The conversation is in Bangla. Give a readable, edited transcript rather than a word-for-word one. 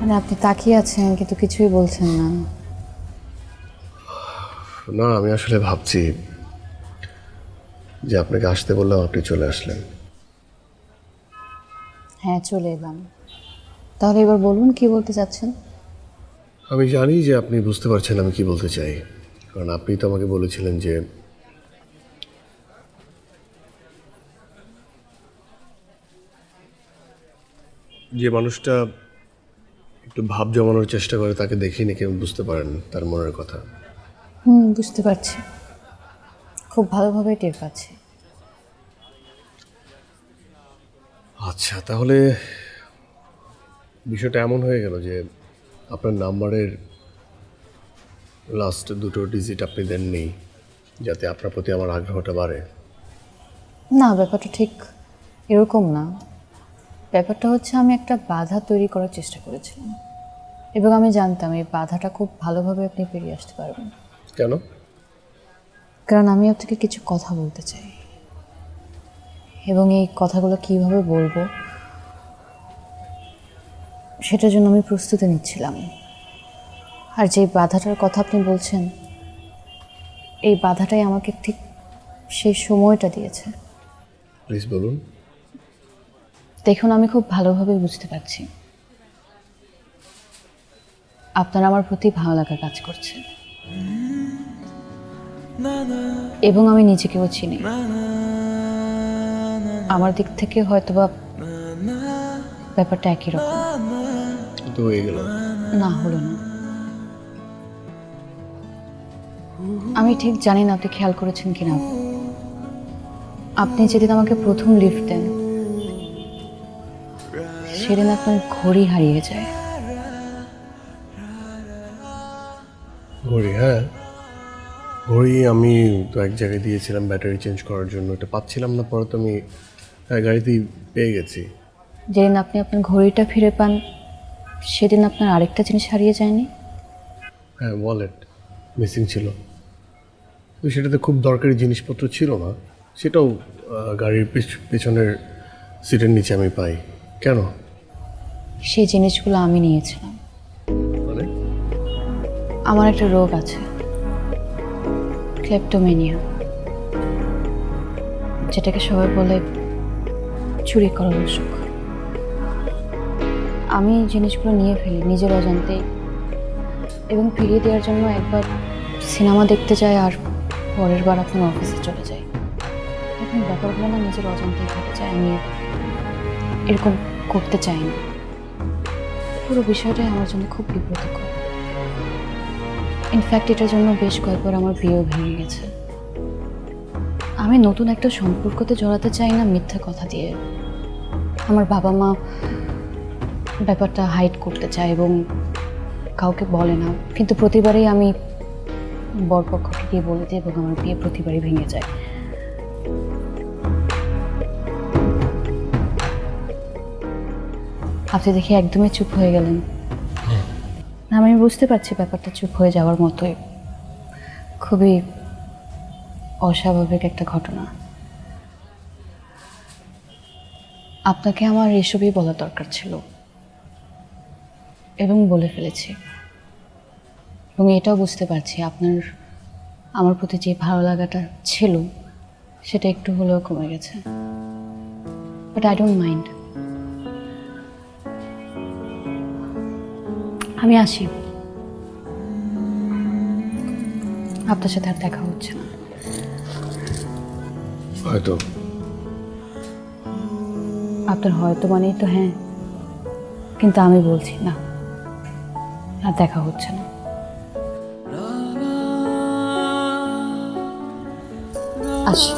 মানে আপনি তাকিয়ে আছেন কিন্তু কিছুই বলছেন না। না, আমি আসলে ভাবছি যে আপনাকে আসতে বললাম, আপনি চলে আসলেন। হ্যাঁ, চলে এলাম। তাহলে এবার বলুন কি বলতে চাচ্ছেন। আমি জানি যে আপনি বুঝতে পারছেন আমি কি বলতে চাই, কারণ আপনি তো আমাকে বলেছিলেন যে যে মানুষটা একটু ভাব জমানোর চেষ্টা করে তাকে দেখেই নাকি আপনি বুঝতে পারেন তার মনের কথা। বুঝতে পারছি, খুব ভালোভাবে টের পাচ্ছি। আচ্ছা, তাহলে বিষয়টা এমন হয়ে গেল যে আপনার নাম্বারের লাস্ট দুটো ডিজিট আপনি দেননি, যাতে আপনার প্রতি আমার আগ্রহটা বাড়ে। না, ব্যাপারটা ঠিক এরকম না। ব্যাপারটা হচ্ছে আমি একটা বাধা তৈরি করার চেষ্টা করেছিলাম, এবং আমি জানতাম এই বাধাটা খুব ভালোভাবে আপনি পেরিয়ে আসতে পারবেন। কেন? কারণ আমি আপনাকে কিছু কথা বলতে চাই, এবং এই কথাগুলো কিভাবে বলবো সেটার জন্য আমি প্রস্তুতি নিচ্ছিলাম। আর যে বাধাটার কথা আপনি বলছেন, এই বাধাটাই আমাকে ঠিক সেই সময়টা দিয়েছে। প্লিজ বলুন। দেখুন, আমি খুব ভালোভাবে বুঝতে পারছি আপনার আমার প্রতি ভালো লাগা কাজ করছে, এবং আমি নিজেকেও চিনি। আমার দিক থেকে হয়তোবা ব্যাপারটা একই রকম। তো হয়ে গেল। না, হলো না। আমি ঠিক জানি না আপনি খেয়াল করেছেন কিনা, আপনি যেদিন আমাকে প্রথম লিফট দেন সেদিন আপনার ঘড়ি হারিয়ে যায়। ঘড়ি? হ্যাঁ, ঘড়ি আমি তো এক জায়গায় দিয়েছিলাম ব্যাটারি চেঞ্জ করার জন্য, এটা পাচ্ছিলাম না, পরে তো আমি গাড়িতেই পেয়ে গেছি। যেদিন আপনি আপনার ঘড়িটা ফিরে পান সেদিন আপনার আরেকটা জিনিস হারিয়ে যায়নি? হ্যাঁ, ওয়ালেট মিসিং ছিল। তো সেটাতে খুব দরকারি জিনিসপত্র ছিল না, সেটাও গাড়ির পেছনের সিটের নিচে আমি পাই। কেন? সেই জিনিসগুলো আমি নিয়েছিলাম। মানে? আমার একটা রোগ আছে, ক্লেপ্টোমেনিয়া, যেটাকে সবাই বলে চুরি করার অসুখ। আমি জিনিসগুলো নিয়ে ফেলি নিজের অজান্তেই, এবং ফিরিয়ে দেওয়ার জন্য একবার সিনেমা দেখতে যাই, আর পরের বার আপনার অফিসে চলে যাই। এখন ব্যাপারগুলো না নিজের অজান্তেই ঘটে যায়। আমি এরকম করতে চাই না। পুরো বিষয়টাই আমার জন্য খুব বিব্রতকর। ইনফ্যাক্ট এটার জন্য বেশ কয়েকবার আমার বিয়েও ভেঙে গেছে। আমি নতুন একটা সম্পর্কতে জড়াতে চাই না মিথ্যা কথা দিয়ে। আমার বাবা মা ব্যাপারটা হাইড করতে চায় এবং কাউকে বলে না, কিন্তু প্রতিবারই আমি বরপক্ষকে গিয়ে বলে দিই এবং আমার বিয়ে প্রতিবারই ভেঙে যায়। আপনি দেখি একদমই চুপ হয়ে গেলেন। আমি বুঝতে পারছি ব্যাপারটা চুপ হয়ে যাওয়ার মতোই, খুবই অস্বাভাবিক একটা ঘটনা। আপনাকে আমার এসবই বলা দরকার ছিল, এবং বলে ফেলেছি। এবং এটাও বুঝতে পারছি আপনার আমার প্রতি যে ভালো লাগাটা ছিল সেটা একটু হলেও কমে গেছে, বাট আই ডোন্ট মাইন্ড। আমি আসি, আপনার সাথে আর দেখা হচ্ছে না। হয়তো। আপনার হয়তো মানেই তো হ্যাঁ, কিন্তু আমি বলছি না, আর দেখা হচ্ছে না। আসি।